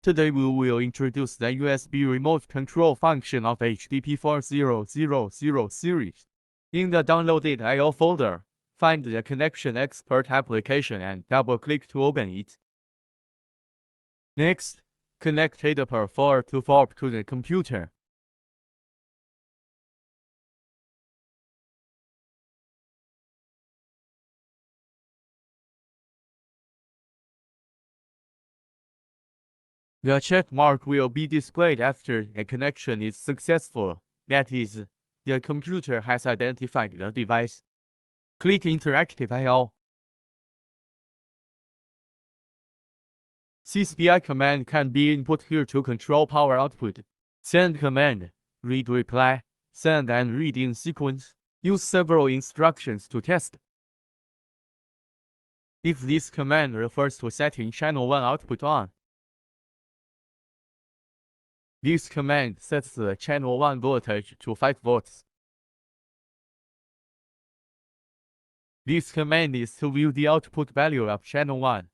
Today we will introduce the USB remote control function of HDP4424B series. In the downloaded I/O folder, find the Connection Expert application and double-click to open it. Next, connect HDP4424B to the computer. The check mark will be displayed after the connection is successful. That is, the computer has identified the device. Click Interactive I/O. SysBI command can be input here to control power output. Send command, read reply, send and read in sequence. Use several instructions to test. If this command refers to setting channel 1 output on, this command sets the channel 1 voltage to 5 volts. This command is to view the output value of channel 1.